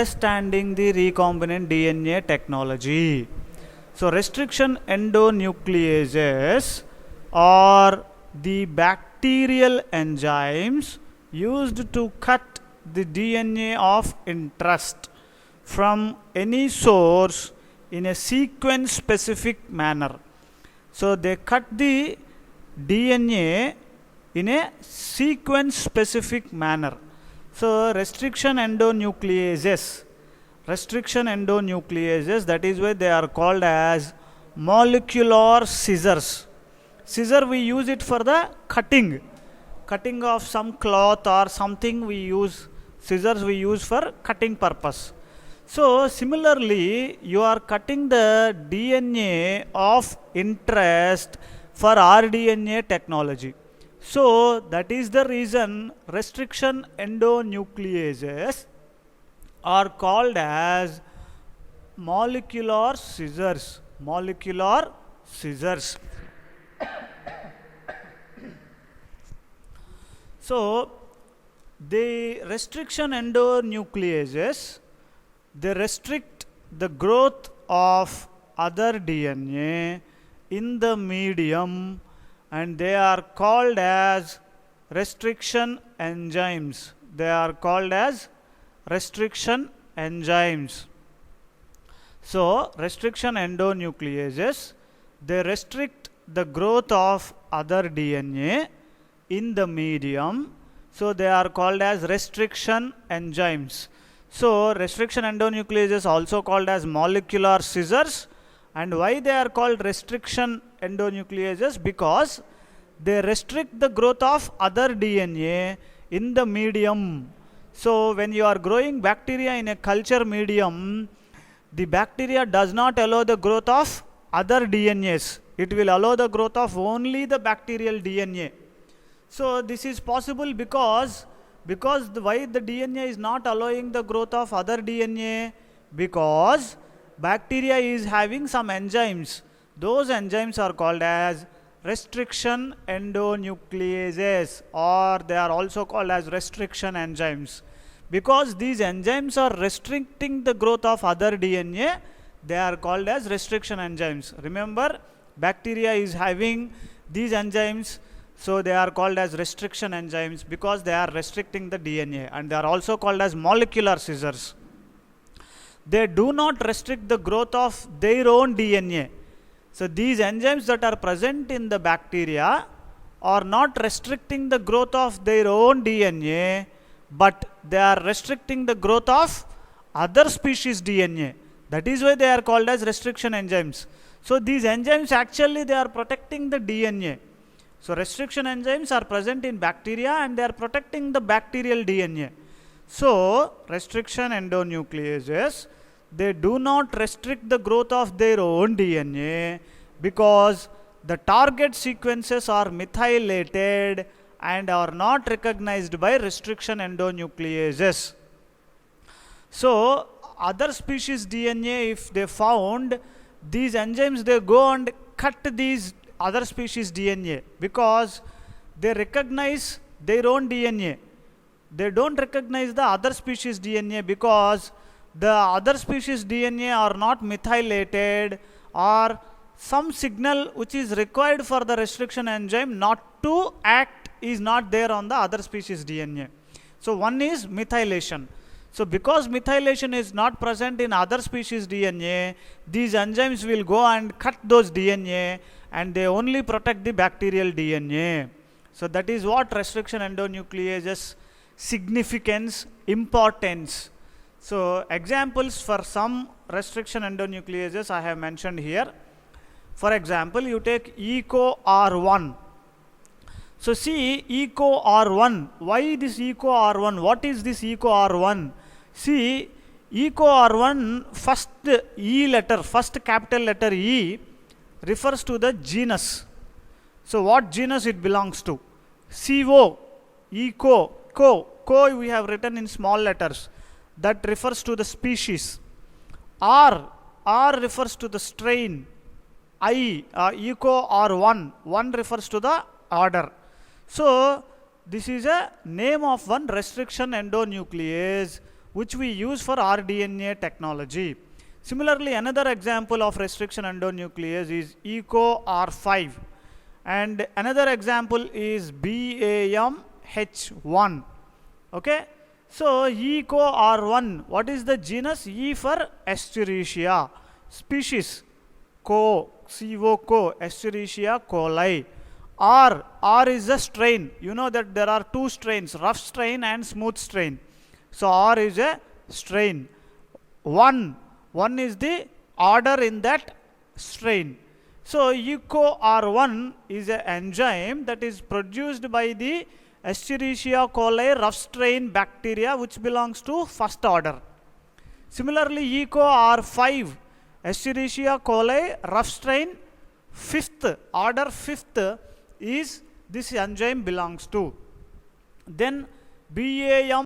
Understanding the recombinant DNA technology. So, restriction endonucleases are the bacterial enzymes used to cut the DNA of interest from any source in a sequence specific manner. So, they cut the DNA in a sequence specific manner. So, restriction endonucleases, that is why they are called as molecular scissors. Scissor, we use it for the cutting of some cloth or something. We use scissors, we use for cutting purpose. So, similarly, you are cutting the DNA of interest for rDNA technology. So, that is the reason restriction endonucleases are called as molecular scissors. So, the restriction endonucleases, they restrict the growth of other DNA in the medium, and they are called as restriction enzymes. So, restriction endonucleases, they restrict the growth of other DNA in the medium. So, they are called as restriction enzymes. So, restriction endonucleases also called as molecular scissors. And why they are called restriction endonucleases? Because they restrict the growth of other DNA in the medium. So, when you are growing bacteria in a culture medium, the bacteria does not allow the growth of other DNAs. It will allow the growth of only the bacterial DNA. So, this is possible because why the DNA is not allowing the growth of other DNA? Because bacteria is having some enzymes. Those enzymes are called as restriction endonucleases, or they are also called as restriction enzymes. Because these enzymes are restricting the growth of other DNA, they are called as restriction enzymes. Remember, bacteria is having these enzymes, so they are called as restriction enzymes because they are restricting the DNA, and they are also called as molecular scissors. They do not restrict the growth of their own DNA. So, these enzymes that are present in the bacteria are not restricting the growth of their own DNA, but they are restricting the growth of other species DNA. That is why they are called as restriction enzymes. So, these enzymes actually they are protecting the DNA. So, restriction enzymes are present in bacteria and they are protecting the bacterial DNA. So, restriction endonucleases, they do not restrict the growth of their own DNA because the target sequences are methylated and are not recognized by restriction endonucleases. So, other species DNA, if they found these enzymes, they go and cut these other species DNA because they recognize their own DNA. They don't recognize the other species DNA because the other species DNA are not methylated, or some signal which is required for the restriction enzyme not to act is not there on the other species DNA. So, one is methylation. So, because methylation is not present in other species DNA, these enzymes will go and cut those DNA and they only protect the bacterial DNA. So, that is what restriction endonucleases significance, importance. So, examples for some restriction endonucleases I have mentioned here. For example, you take EcoR1. So, see EcoR1. Why this EcoR1? What is this EcoR1? See, EcoR1, first E letter, first capital letter E refers to the genus. So, what genus it belongs to? CO, Eco, Co we have written in small letters. That refers to the species. R refers to the strain. EcoR1, 1 refers to the order. So, this is a name of one restriction endonuclease which we use for rDNA technology. Similarly, another example of restriction endonuclease is EcoR5, and another example is BAMH1. Okay, so EcoR1, what is the genus? E for Escherichia, species Co, Escherichia coli. R is a strain. You know that there are two strains, rough strain and smooth strain. So R is a strain. One is the order in that strain. So EcoR1 is an enzyme that is produced by the Escherichia coli rough strain bacteria, which belongs to first order. Similarly, EcoR5, Escherichia coli rough strain fifth order, fifth is this enzyme belongs to. Then BAM